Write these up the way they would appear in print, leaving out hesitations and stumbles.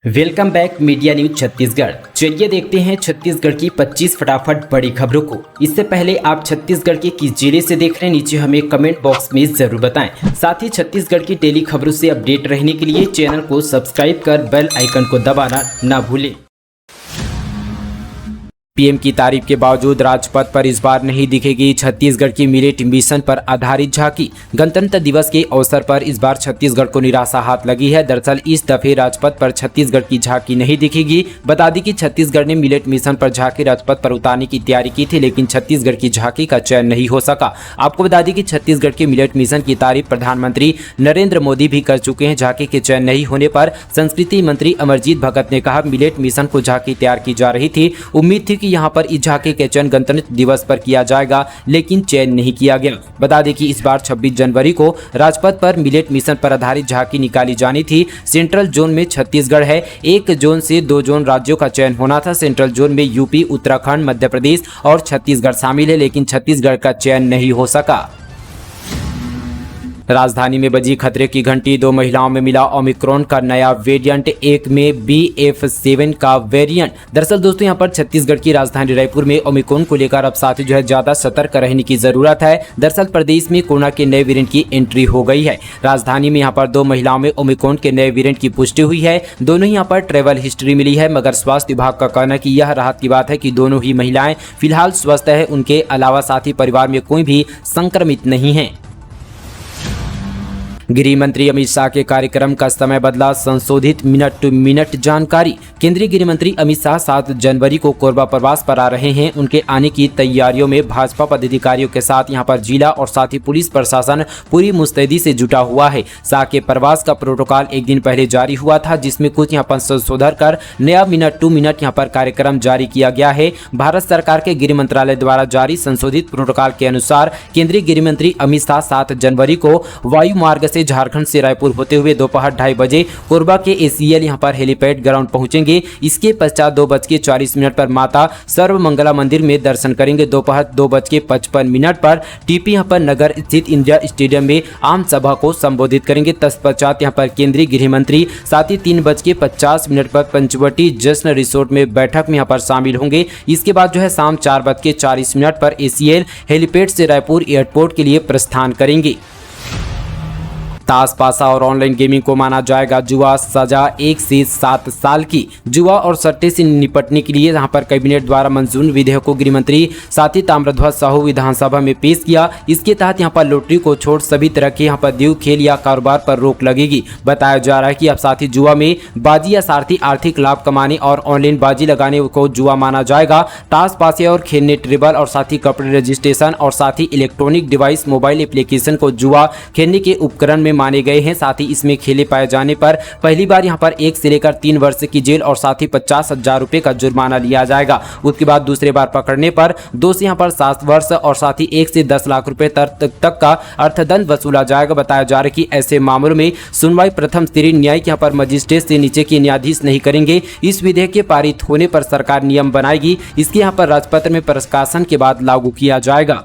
Welcome back media news Chhattisgarh. चलिए देखते हैं छत्तीसगढ़ की 25 फटाफट बड़ी खबरों को। इससे पहले आप छत्तीसगढ़ के किस जिले से देख रहे हैं, नीचे हमें कमेंट बॉक्स में जरूर बताएं। साथ ही छत्तीसगढ़ की डेली खबरों से अपडेट रहने के लिए चैनल को सब्सक्राइब कर बेल आइकन को दबाना ना भूलें। पीएम की तारीफ के बावजूद राजपथ पर इस बार नहीं दिखेगी छत्तीसगढ़ की मिलेट मिशन पर आधारित झांकी। गणतंत्र दिवस के अवसर पर इस बार छत्तीसगढ़ को निराशा हाथ लगी है। दरअसल इस दफे राजपथ पर छत्तीसगढ़ की झांकी नहीं दिखेगी। बता दें कि छत्तीसगढ़ ने मिलेट मिशन पर झांकी राजपथ पर उतारने की तैयारी की थी, लेकिन छत्तीसगढ़ की झांकी का चयन नहीं हो सका। आपको बता दें कि छत्तीसगढ़ के मिलेट मिशन की तारीफ प्रधानमंत्री नरेंद्र मोदी भी कर चुके हैं। झांकी के चयन नहीं होने पर संस्कृति मंत्री अमरजीत भगत ने कहा, मिलेट मिशन को झांकी तैयार की जा रही थी। उम्मीद थी कि यहां पर इस झांकी के चयन गणतंत्र दिवस पर किया जाएगा, लेकिन चयन नहीं किया गया। बता दें कि इस बार 26 जनवरी को राजपथ पर मिलेट मिशन पर आधारित झांकी निकाली जानी थी। सेंट्रल जोन में छत्तीसगढ़ है। एक जोन से 2 जोन राज्यों का चयन होना था। सेंट्रल जोन में यूपी, उत्तराखंड, मध्य प्रदेश और छत्तीसगढ़ शामिल है, लेकिन छत्तीसगढ़ का चयन नहीं हो सका। राजधानी में बजी खतरे की घंटी। 2 महिलाओं में मिला ओमिक्रॉन का नया वेरिएंट, एक में BF7 का वेरिएंट। दरअसल दोस्तों यहाँ पर छत्तीसगढ़ की राजधानी रायपुर में ओमिक्रॉन को लेकर अब साथ ही ज्यादा सतर्क रहने की जरूरत है। दरअसल प्रदेश में कोरोना के नए वेरिएंट की एंट्री हो गई है। राजधानी में यहाँ पर 2 महिलाओं में ओमिक्रॉन के नए वेरिएंट की पुष्टि हुई है। दोनों ही यहाँ पर ट्रेवल हिस्ट्री मिली है, मगर स्वास्थ्य विभाग का कहना है कि यह राहत की बात है कि दोनों ही महिलाएं फिलहाल स्वस्थ है। उनके अलावा साथ ही परिवार में कोई भी संक्रमित नहीं है। गृह मंत्री अमित शाह के कार्यक्रम का समय बदला, संशोधित मिनट टू मिनट जानकारी। केंद्रीय गृह मंत्री अमित शाह 7 जनवरी को कोरबा प्रवास पर आ रहे हैं। उनके आने की तैयारियों में भाजपा पदाधिकारियों के साथ यहां पर जिला और साथ ही पुलिस प्रशासन पूरी मुस्तैदी से जुटा हुआ है। शाह के प्रवास का प्रोटोकॉल एक दिन पहले जारी हुआ था, जिसमें कुछ यहां पर संशोधन कर नया मिनट टू मिनट यहां पर कार्यक्रम जारी किया गया है। भारत सरकार के गृह मंत्रालय द्वारा जारी संशोधित प्रोटोकॉल के अनुसार केंद्रीय गृह मंत्री अमित शाह 7 जनवरी को वायु मार्ग से झारखंड से रायपुर होते हुए दोपहर 2:30 बजे कोरबा के ACL यहां पर हेलीपैड ग्राउंड पहुंचेंगे। इसके पश्चात 2:40 पर माता सर्वमंगला मंदिर में दर्शन करेंगे। दोपहर 2:55 पर TP यहां पर नगर स्थित इंडिया स्टेडियम में आम सभा को संबोधित करेंगे। तत्पश्चात यहां पर केंद्रीय गृह मंत्री साथ ही 3:50 पर पंचवटी जश्न रिसोर्ट में बैठक में यहां पर शामिल होंगे। इसके बाद शाम 4:40 पर ACL हेलीपैड से रायपुर एयरपोर्ट के लिए प्रस्थान करेंगे। ताश पासा और ऑनलाइन गेमिंग को माना जाएगा जुआ, सजा 1 से 7 साल की। जुआ और सट्टे से निपटने के लिए यहां पर कैबिनेट द्वारा मंजूर विधेयक को गृह मंत्री साथी ताम्रध्वज साहू विधानसभा में पेश किया। इसके तहत यहां पर लॉटरी को छोड़ सभी तरह के यहां पर देव खेल या कारोबार पर रोक लगेगी। बताया जा रहा है कि अब साथ ही जुआ में बाजी या सारथी आर्थिक लाभ कमाने और ऑनलाइन बाजी लगाने को जुआ माना जाएगा। ताश पासे और खेलने टेबल और साथ ही कपड़े रजिस्ट्रेशन और साथ ही इलेक्ट्रॉनिक डिवाइस मोबाइल एप्लीकेशन को जुआ खेलने के उपकरण में माने गए हैं। साथ ही इसमें खेले पाए जाने पर पहली बार यहां पर 1 से लेकर 3 वर्ष की जेल और साथ ही 50,000 रुपए का जुर्माना लिया जाएगा। उसके बाद दूसरे बार पकड़ने पर 2 से यहां पर 7 वर्ष और साथ ही 1 से 10 लाख रुपए तक का अर्थदंड वसूला जाएगा। बताया जा रहा है कि ऐसे मामलों में सुनवाई प्रथम स्तरीय न्यायिक यहां पर मजिस्ट्रेट से नीचे के न्यायाधीश नहीं करेंगे। इस विधेयक के पारित होने पर सरकार नियम बनाएगी। इसके यहां पर राजपत्र में प्रकाशन के बाद लागू किया जाएगा।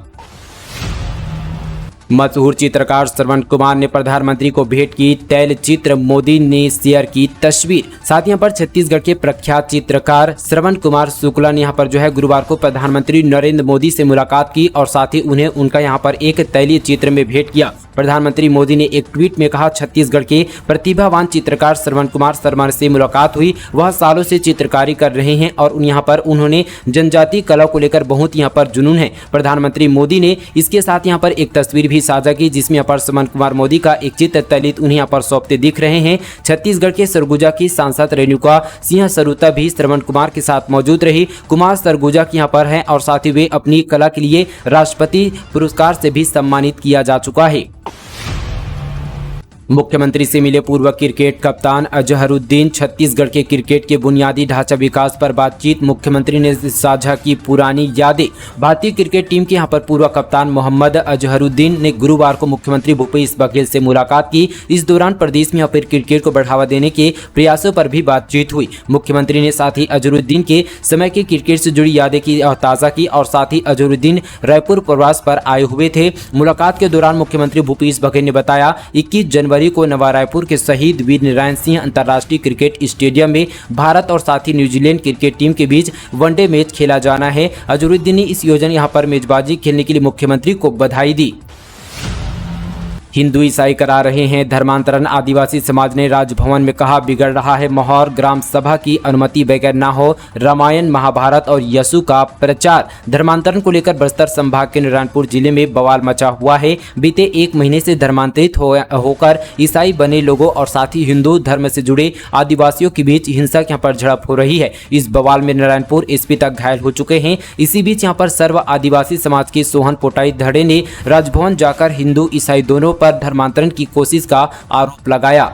मशहूर चित्रकार श्रवण कुमार ने प्रधानमंत्री को भेंट की तैलचित्र, मोदी ने शेयर की तस्वीर। साथ यहाँ पर छत्तीसगढ़ के प्रख्यात चित्रकार श्रवण कुमार शुक्ला ने यहाँ पर गुरुवार को प्रधानमंत्री नरेंद्र मोदी से मुलाकात की और साथ ही उन्हें उनका यहाँ पर एक तैलीय चित्र में भेंट किया। प्रधानमंत्री मोदी ने एक ट्वीट में कहा, छत्तीसगढ़ के प्रतिभावान चित्रकार श्रवण कुमार शर्मा से मुलाकात हुई। वह सालों से चित्रकारी कर रहे हैं और यहाँ पर उन्होंने जनजातीय कला को लेकर बहुत यहाँ पर जुनून है। प्रधानमंत्री मोदी ने इसके साथ यहाँ पर एक तस्वीर भी साझा की, जिसमें यहाँ पर श्रवण कुमार मोदी का एक चित्र तैलित उन्हें यहाँ पर सौंपते दिख रहे हैं। छत्तीसगढ़ के सरगुजा की सांसद रेणुका सिंह सरुता भी श्रवण कुमार के साथ मौजूद रही। कुमार सरगुजा की यहाँ पर है और साथ ही वे अपनी कला के लिए राष्ट्रपति पुरस्कार से भी सम्मानित किया जा चुका है। मुख्यमंत्री से मिले पूर्व क्रिकेट कप्तान अजहरुद्दीन। छत्तीसगढ़ के क्रिकेट के बुनियादी ढांचा विकास पर बातचीत। मुख्यमंत्री ने साझा की पुरानी यादें। भारतीय क्रिकेट टीम के यहां पर पूर्व कप्तान मोहम्मद अजहरुद्दीन ने गुरुवार को मुख्यमंत्री भूपेश बघेल से मुलाकात की। इस दौरान प्रदेश में फिर क्रिकेट को बढ़ावा देने के प्रयासों पर भी बातचीत हुई। मुख्यमंत्री ने साथ ही अजहरुद्दीन के समय के क्रिकेट से जुड़ी यादें की ताज़ा की और साथ ही अजहरुद्दीन रायपुर प्रवास पर आए हुए थे। मुलाकात के दौरान मुख्यमंत्री भूपेश बघेल ने बताया 21 जनवरी जनवरी को नवा रायपुर के शहीद वीर नारायण सिंह अंतर्राष्ट्रीय क्रिकेट स्टेडियम में भारत और साथ ही न्यूजीलैंड क्रिकेट टीम के बीच वनडे मैच खेला जाना है। अजहरुद्दीन ने इस योजना यहाँ पर मेजबाजी खेलने के लिए मुख्यमंत्री को बधाई दी। हिंदू ईसाई करा रहे हैं धर्मांतरण। आदिवासी समाज ने राजभवन में कहा, बिगड़ रहा है माहौल, ग्राम सभा की अनुमति बगैर ना हो रामायण महाभारत और यशु का प्रचार। धर्मांतरण को लेकर बस्तर संभाग के नारायणपुर जिले में बवाल मचा हुआ है। बीते एक महीने से धर्मांतरित होकर ईसाई बने लोगों और साथ ही हिंदू धर्म से जुड़े आदिवासियों के बीच हिंसक यहाँ पर झड़प हो रही है। इस बवाल में नारायणपुर एसपी तक घायल हो चुके हैं। इसी बीच यहाँ पर सर्व आदिवासी समाज के सोहन पोटाई धड़े ने राजभवन जाकर हिंदू ईसाई दोनों पर धर्मांतरण की कोशिश का आरोप लगाया।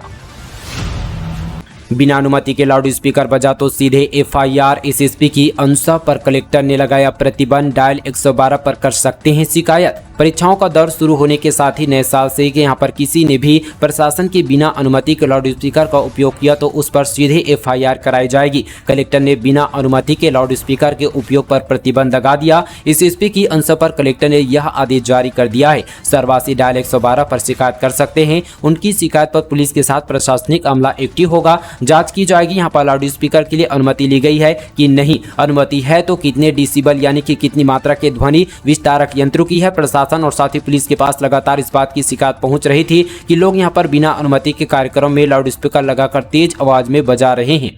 बिना अनुमति के लाउड स्पीकर बजा तो सीधे एफआईआर। एसएसपी की अनुसा पर कलेक्टर ने लगाया प्रतिबंध। डायल 112 पर कर सकते हैं शिकायत। परीक्षाओं का दौर शुरू होने के साथ ही नए साल से यहाँ पर किसी ने भी प्रशासन की बिना अनुमति के लाउड स्पीकर का उपयोग किया तो उस पर सीधे एफआईआर कराई जाएगी। कलेक्टर ने बिना अनुमति के लाउड स्पीकर के उपयोग पर प्रतिबंध लगा दिया। एसएसपी की अनुसा पर कलेक्टर ने यह आदेश जारी कर दिया है। सरवासी डायल 112 पर शिकायत कर सकते हैं। उनकी शिकायत पर पुलिस के साथ प्रशासनिक अमला एक्टिव होगा। जांच की जाएगी यहाँ पर लाउड स्पीकर के लिए अनुमति ली गई है कि नहीं, अनुमति है तो कितने डिसिबल यानी कि कितनी मात्रा के ध्वनि विस्तारक यंत्रों की है। प्रशासन और साथ ही पुलिस के पास लगातार इस बात की शिकायत पहुंच रही थी कि लोग यहाँ पर बिना अनुमति के कार्यक्रम में लाउड स्पीकर लगाकर तेज आवाज में बजा रहे हैं।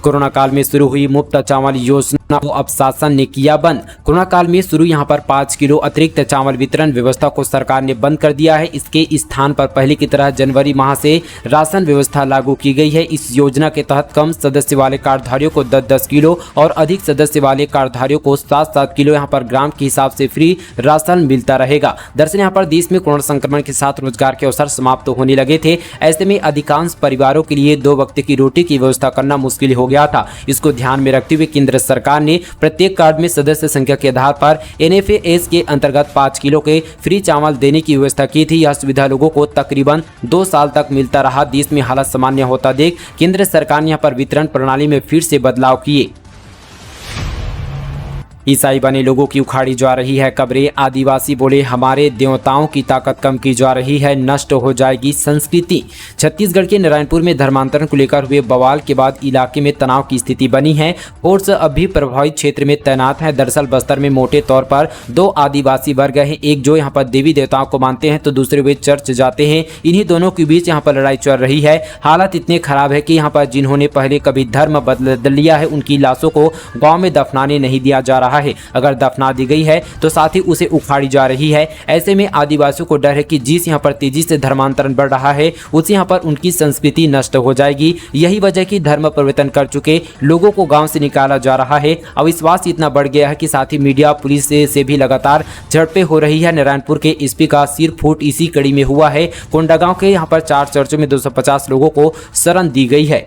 कोरोना काल में शुरू हुई मुफ्त चावल योजना को अब शासन ने किया बंद। कोरोना काल में शुरू यहां पर 5 किलो अतिरिक्त चावल वितरण व्यवस्था को सरकार ने बंद कर दिया है। इसके स्थान पर पहले की तरह जनवरी माह से राशन व्यवस्था लागू की गई है। इस योजना के तहत कम सदस्य वाले कार्डधारियों को 10-10 किलो और अधिक सदस्य वाले कार्डधारियों को 7-7 किलो यहां पर ग्राम के हिसाब से फ्री राशन मिलता रहेगा। दरअसल यहां पर देश में कोरोना संक्रमण के साथ रोजगार के अवसर समाप्त होने लगे थे। ऐसे में अधिकांश परिवारों के लिए 2 वक्त की रोटी की व्यवस्था करना मुश्किल हो गया था। इसको ध्यान में रखते हुए केंद्र सरकार ने प्रत्येक कार्ड में सदस्य संख्या के आधार पर NFAS के अंतर्गत 5 किलो के फ्री चावल देने की व्यवस्था की थी। यह सुविधा लोगों को तकरीबन 2 साल तक मिलता रहा। देश में हालात सामान्य होता देख केंद्र सरकार ने यहाँ पर वितरण प्रणाली में फिर से बदलाव किए। ईसाई बने लोगों की उखाड़ी जा रही है कब्रें। आदिवासी बोले, हमारे देवताओं की ताकत कम की जा रही है, नष्ट हो जाएगी संस्कृति। छत्तीसगढ़ के नारायणपुर में धर्मांतरण को लेकर हुए बवाल के बाद इलाके में तनाव की स्थिति बनी है। फोर्स अब भी प्रभावित क्षेत्र में तैनात है। दरअसल बस्तर में मोटे तौर पर 2 आदिवासी वर्ग हैं। एक जो यहाँ पर देवी देवताओं को मानते हैं तो दूसरे वे चर्च जाते हैं। इन्हीं दोनों के बीच यहाँ पर लड़ाई चल रही है। हालात इतने खराब है कि यहाँ पर जिन्होंने पहले कभी धर्म बदल लिया है उनकी लाशों को गाँव में दफनाने नहीं दिया जा रहा है। अगर दफना दी गई है तो साथ ही उसे उखाड़ी जा रही है। ऐसे में आदिवासियों को डर है कि जिस यहाँ पर तेजी से धर्मांतरण बढ़ रहा है उसे यहाँ पर उनकी संस्कृति नष्ट हो जाएगी। यही वजह कि धर्म परिवर्तन कर चुके लोगों को गांव से निकाला जा रहा है। अविश्वास इतना बढ़ गया है कि साथ ही मीडिया पुलिस से भी लगातार झड़पें हो रही है। नारायणपुर के एसपी का सिर फूट इसी कड़ी में हुआ है। कोंडागांव के यहाँ पर 4 चर्चों में 250 लोगों को शरण दी गई है।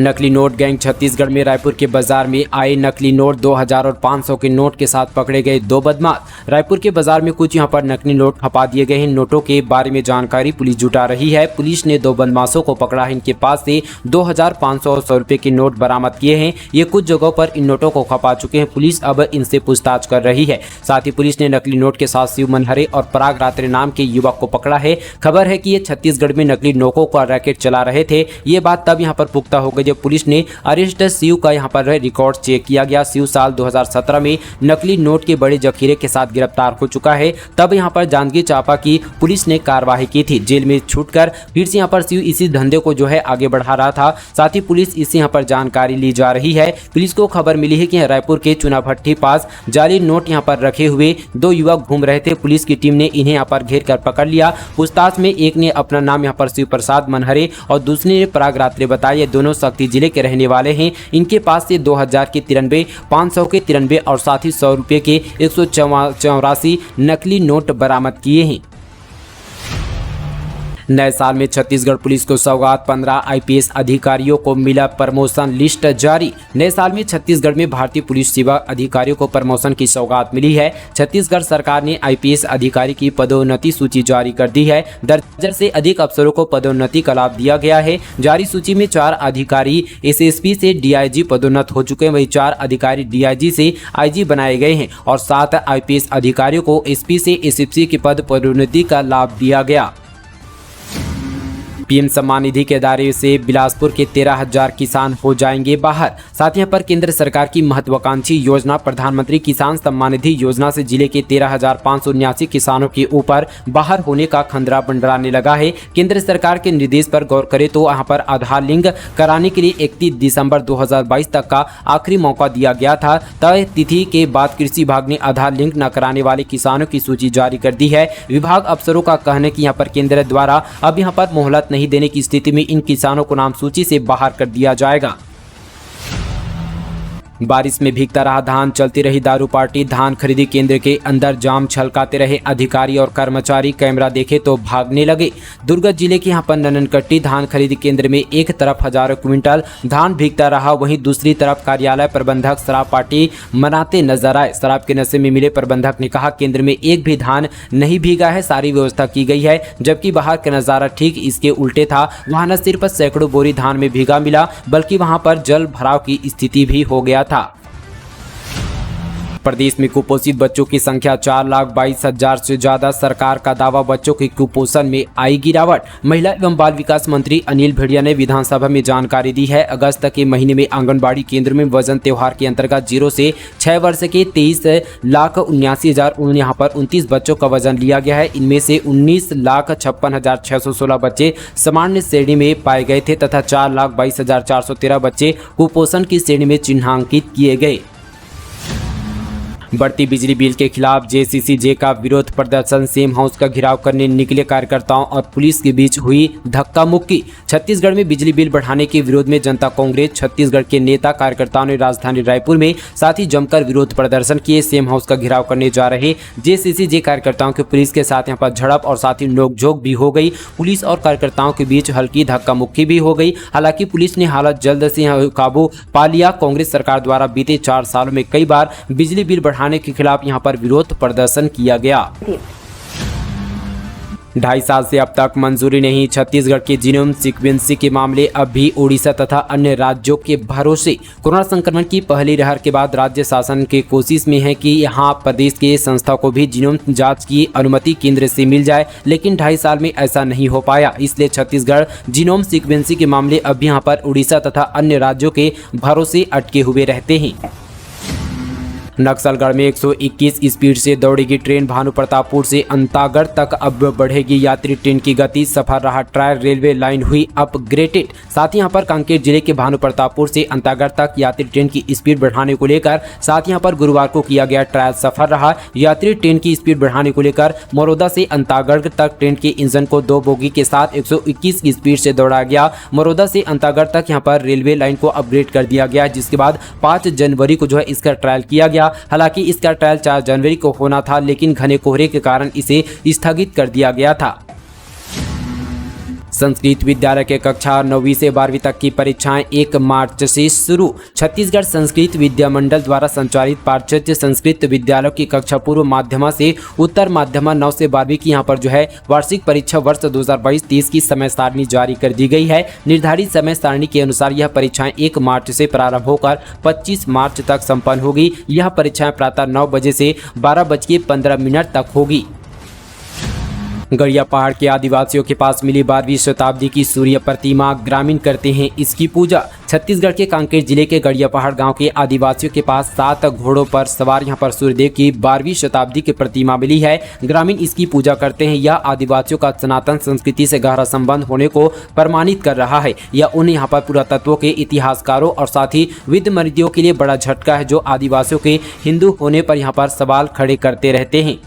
नकली नोट गैंग छत्तीसगढ़ में रायपुर के बाजार में आए नकली नोट 2000 और 500 के नोट के साथ पकड़े गए 2 बदमाश। रायपुर के बाजार में कुछ यहां पर नकली नोट खपा दिए गए हैं। नोटों के बारे में जानकारी पुलिस जुटा रही है। पुलिस ने 2 बदमाशों को पकड़ा है। इनके पास से 2000, 500 और 100 रुपए के नोट बरामद किए हैं। ये कुछ जगहों पर इन नोटों को खपा चुके हैं। पुलिस अब इनसे पूछताछ कर रही है। साथ ही पुलिस ने नकली नोट के साथ शिव मनहरे और पराग रात्रे नाम के युवक को पकड़ा है। खबर है कि ये छत्तीसगढ़ में नकली नोटों का रैकेट चला रहे थे। ये बात तब यहाँ पर पुख्ता हो गई जब पुलिस ने अरेस्ट शिव का यहाँ पर रिकॉर्ड चेक किया गया। शिव साल 2017 में नकली नोट के बड़े जखीरे के साथ गिरफ्तार हो चुका है। तब यहाँ पर जांजगीर चांपा की पुलिस ने कार्रवाई की थी। जेल में छूटकर फिर से यहाँ पर शिव इसी धंधे को जो है आगे बढ़ा रहा था। साथ ही पुलिस इससे यहाँ पर जानकारी ली जा रही है। पुलिस को खबर मिली है कि रायपुर के चुनाभट्टी पास जाली नोट यहाँ पर रखे हुए 2 युवक घूम रहे थे। पुलिस की टीम ने इन्हें यहाँ पर घेर कर पकड़ लिया। पूछताछ में एक ने अपना नाम यहाँ पर शिव प्रसाद मनहरे और दूसरे ने पराग रात्रे बताया। दोनों शक्ति जिले के रहने वाले हैं। इनके पास से 2000 के 93, 500 के 93 और साथ ही 100 रुपये के 184 नकली नोट बरामद किए हैं। नए साल में छत्तीसगढ़ पुलिस को सौगात, 15 आईपीएस अधिकारियों को मिला प्रमोशन लिस्ट जारी। नए साल में छत्तीसगढ़ में भारतीय पुलिस सेवा अधिकारियों को प्रमोशन की सौगात मिली है। छत्तीसगढ़ सरकार ने आईपीएस अधिकारी की पदोन्नति सूची जारी कर दी है। दर्जन से अधिक अफसरों को पदोन्नति का लाभ दिया गया है। जारी सूची में 4 अधिकारी एसएसपी से डीआईजी पदोन्नत हो चुके हैं, वहीं 4 अधिकारी डीआईजी से आईजी बनाए गए हैं और 7 आईपीएस अधिकारियों को एसपी से एसएसपी के पद पदोन्नति का लाभ दिया गया। पीएम सम्मान निधि के दायरे से बिलासपुर के 13,000 किसान हो जाएंगे बाहर। साथ ही पर केंद्र सरकार की महत्वाकांक्षी योजना प्रधानमंत्री किसान सम्मान निधि योजना से जिले के 13,579 किसानों के ऊपर बाहर होने का खतरा मंडराने लगा है। केंद्र सरकार के निर्देश पर गौर करें तो यहाँ पर आधार लिंक कराने के लिए 31 दिसंबर 2022 तक का आखिरी मौका दिया गया था। तय तिथि के बाद कृषि विभाग ने आधार लिंक न कराने वाले किसानों की सूची जारी कर दी है। विभाग अफसरों का कहना है कि यहाँ पर केंद्र द्वारा अब यहाँ पर मोहलत नहीं देने की स्थिति में इन किसानों को नाम सूची से बाहर कर दिया जाएगा। बारिश में भीगता रहा धान, चलती रही दारू पार्टी। धान खरीदी केंद्र के अंदर जाम छलकाते रहे अधिकारी और कर्मचारी, कैमरा देखे तो भागने लगे। दुर्ग जिले के यहाँ पर नननकट्टी धान खरीदी केंद्र में एक तरफ हजारों क्विंटल धान भीगता रहा, वहीं दूसरी तरफ कार्यालय प्रबंधक शराब पार्टी मनाते नजर आए। शराब के नशे में मिले प्रबंधक ने कहा केंद्र में एक भी धान नहीं भीगा है, सारी व्यवस्था की गई है, जबकि बाहर का नजारा ठीक इसके उल्टे था। वहाँ न सिर्फ सैकड़ों बोरी धान में भीगा मिला बल्कि वहाँ पर जल भराव की स्थिति भी हो गया था। प्रदेश में कुपोषित बच्चों की संख्या 4,22,000 से ज्यादा। सरकार का दावा, बच्चों के कुपोषण में आई गिरावट। महिला एवं बाल विकास मंत्री अनिल भेड़िया ने विधानसभा में जानकारी दी है। अगस्त के महीने में आंगनबाड़ी केंद्र में वजन त्योहार के अंतर्गत 0 से 6 वर्ष के 23,79,000 यहाँ पर 29 बच्चों का वजन लिया गया है। इनमें से 19,56,616 बच्चे सामान्य श्रेणी में पाए गए थे तथा 4,22,413 बच्चे कुपोषण की श्रेणी में चिन्हांकित किए गए। बढ़ती बिजली बिल के खिलाफ जेसीसीजे का विरोध प्रदर्शन। सेम हाउस का घेराव करने निकले कार्यकर्ताओं और पुलिस के बीच हुई धक्का मुक्की। छत्तीसगढ़ में बिजली बिल बढ़ाने के विरोध में जनता कांग्रेस छत्तीसगढ़ के नेता कार्यकर्ताओं ने राजधानी रायपुर में साथ ही जमकर विरोध प्रदर्शन किए। सेम हाउस का घेराव करने जा रहे जेसीसीजे कार्यकर्ताओं के पुलिस के साथ यहाँ पर झड़प और साथ ही नोकझोंक भी हो गई। पुलिस और कार्यकर्ताओं के बीच हल्की धक्का मुक्की भी हो गई। हालांकि पुलिस ने हालत जल्द से काबू पा लिया। कांग्रेस सरकार द्वारा बीते 4 सालों में कई बार बिजली बिल बढ़ाने के खिलाफ यहां पर विरोध प्रदर्शन किया गया। 2.5 साल से अब तक मंजूरी नहीं। छत्तीसगढ़ के जीनोम सीक्वेंसिंग के मामले अब भी उड़ीसा तथा अन्य राज्यों के भरोसे। कोरोना संक्रमण की पहली लहर के बाद राज्य शासन की कोशिश में है कि यहां प्रदेश के संस्था को भी जीनोम जांच की अनुमति केंद्र से मिल जाए, लेकिन 2.5 साल में ऐसा नहीं हो पाया। इसलिए छत्तीसगढ़ जीनोम सीक्वेंसिंग के मामले अब यहाँ पर उड़ीसा तथा अन्य राज्यों के भरोसे अटके हुए रहते हैं। नक्सलगढ़ में 121 स्पीड से दौड़ेगी ट्रेन। भानु प्रतापपुर से अंतागढ़ तक अब बढ़ेगी यात्री ट्रेन की गति। सफर रहा ट्रायल, रेलवे लाइन हुई अपग्रेडेड। साथ ही यहाँ पर कांकेर जिले के भानु प्रतापपुर से अंतागढ़ तक यात्री ट्रेन की स्पीड बढ़ाने को लेकर साथ यहाँ पर गुरुवार को किया गया ट्रायल सफर रहा। यात्री ट्रेन की स्पीड बढ़ाने को लेकर मरोदा से अंतागढ़ तक ट्रेन के इंजन को 2 बोगी के साथ 121 की स्पीड से दौड़ा गया। मरोदा से अंतागढ़ तक यहाँ पर रेलवे लाइन को अपग्रेड कर दिया गया, जिसके बाद 5 जनवरी को जो है इसका ट्रायल किया गया। हालांकि इसका ट्रायल 4 जनवरी को होना था, लेकिन घने कोहरे के कारण इसे स्थगित कर दिया गया था। संस्कृत विद्यालय के कक्षा 9वीं से 12वीं तक की परीक्षाएं 1 मार्च से शुरू। छत्तीसगढ़ संस्कृत विद्या मंडल द्वारा संचालित पाश्चात्य संस्कृत विद्यालयों की कक्षा पूर्व माध्यमा से उत्तर माध्यमा 9 से 12वीं की यहां पर जो है वार्षिक परीक्षा वर्ष 2022-23 की समय सारणी जारी कर दी गई है। निर्धारित समय सारणी के अनुसार यह परीक्षाएं 1 मार्च से प्रारंभ होकर 25 मार्च तक संपन्न होगी। यह परीक्षाएं प्रातः 9 बजे से 12:15 तक होगी। गड़िया पहाड़ के आदिवासियों के पास मिली 12वीं शताब्दी की सूर्य प्रतिमा, ग्रामीण करते हैं इसकी पूजा। छत्तीसगढ़ के कांकेर जिले के गड़िया पहाड़ गांव के आदिवासियों के पास 7 घोड़ों पर सवार यहां पर सूर्यदेव की 12वीं शताब्दी की प्रतिमा मिली है। ग्रामीण इसकी पूजा करते हैं। यह आदिवासियों का सनातन संस्कृति से गहरा संबंध होने को प्रमाणित कर रहा है। यह उन यहाँ पर पुरातत्वों के इतिहासकारों और साथ ही विद्वानों के लिए बड़ा झटका है, जो आदिवासियों के हिंदू होने पर यहाँ पर सवाल खड़े करते रहते हैं।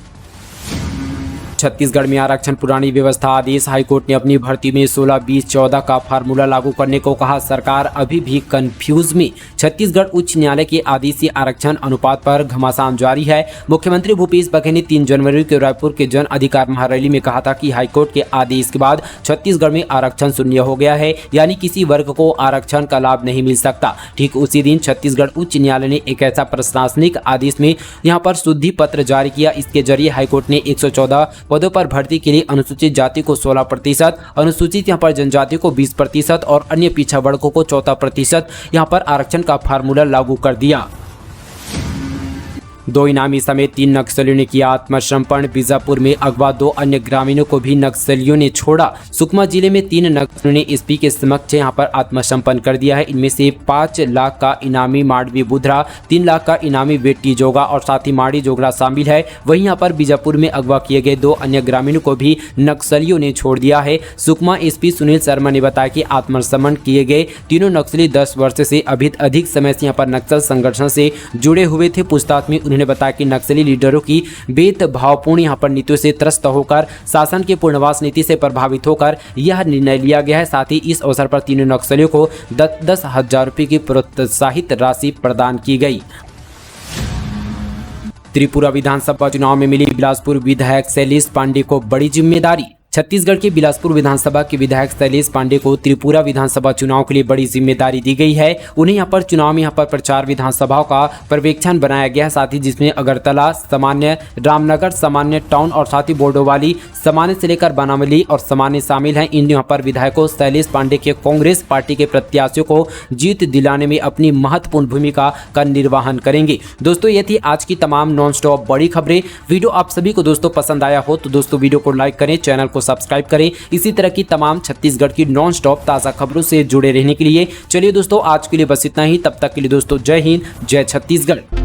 छत्तीसगढ़ में आरक्षण पुरानी व्यवस्था आदेश। हाईकोर्ट ने अपनी भर्ती में 16-20-14 का फार्मूला लागू करने को कहा। सरकार अभी भी कंफ्यूज में। छत्तीसगढ़ उच्च न्यायालय के आदेश से आरक्षण अनुपात पर घमासान जारी है। मुख्यमंत्री भूपेश बघेल ने 3 जनवरी को रायपुर के जन अधिकार महारैली में कहा था कि हाईकोर्ट के आदेश के बाद छत्तीसगढ़ में आरक्षण शून्य हो गया है, यानी किसी वर्ग को आरक्षण का लाभ नहीं मिल सकता। ठीक उसी दिन छत्तीसगढ़ उच्च न्यायालय ने एक ऐसा प्रशासनिक आदेश में यहां पर शुद्धि पत्र जारी किया। इसके जरिए हाईकोर्ट ने 114 पदों पर भर्ती के लिए अनुसूचित जाति को 16%, अनुसूचित यहां पर जनजाति को 20% और अन्य पिछड़ा वर्गों को 14% यहां पर आरक्षण का फार्मूला लागू कर दिया। 2 इनामी समेत 3 नक्सलियों ने किया आत्मसमर्पण। बीजापुर में अगवा 2 अन्य ग्रामीणों को भी नक्सलियों ने छोड़ा। सुकमा जिले में 3 नक्सलियों ने एसपी के समक्ष यहां पर आत्मसमर्पण कर दिया है। इनमें से 5 लाख का इनामी माडवी बुधरा, 3 लाख का इनामी बेटी जोगा और साथ ही माड़ी जोगरा शामिल है। वहीं यहां पर बीजापुर में अगवा किए गए 2 अन्य ग्रामीणों को भी नक्सलियों ने छोड़ दिया है। सुकमा एसपी सुनील शर्मा ने बताया कि आत्मसमर्पण किए गए तीनों नक्सली 10 वर्ष से अधिक समय से यहां पर नक्सल संगठन से जुड़े हुए थे। पूछताछ में उन्होंने बताया कि नक्सली लीडरों की भेदभावपूर्ण यहां पर नीतियों से त्रस्त होकर शासन के पूर्णवास नीति से प्रभावित होकर यह निर्णय लिया गया है। साथ ही इस अवसर पर तीनों नक्सलियों को 10-10 हजार रुपये की प्रोत्साहित राशि प्रदान की गई। त्रिपुरा विधानसभा चुनाव में मिली बिलासपुर विधायक शैलेश पांडे को बड़ी जिम्मेदारी। छत्तीसगढ़ के बिलासपुर विधानसभा के विधायक शैलेश पांडे को त्रिपुरा विधानसभा चुनाव के लिए बड़ी जिम्मेदारी दी गई है। उन्हें यहां पर चुनाव में यहां पर प्रचार विधानसभाओं का पर्यवेक्षण बनाया गया है। साथ ही जिसमें अगरतला सामान्य, रामनगर सामान्य टाउन और साथ ही बोर्डोवाली सामान्य से लेकर बनावली और सामान्य शामिल हैं। इन यहाँ पर विधायकों शैलेश पांडे के कांग्रेस पार्टी के प्रत्याशियों को जीत दिलाने में अपनी महत्वपूर्ण भूमिका का निर्वहन करेंगे। दोस्तों ये थी आज की तमाम नॉन स्टॉप बड़ी खबरें। वीडियो आप सभी को दोस्तों पसंद आया हो तो दोस्तों वीडियो को लाइक करें, चैनल को सब्सक्राइब करें। इसी तरह की तमाम छत्तीसगढ़ की नॉन स्टॉप ताज़ा खबरों से जुड़े रहने के लिए चलिए दोस्तों आज के लिए बस इतना ही। तब तक के लिए दोस्तों जय हिंद, जय छत्तीसगढ़।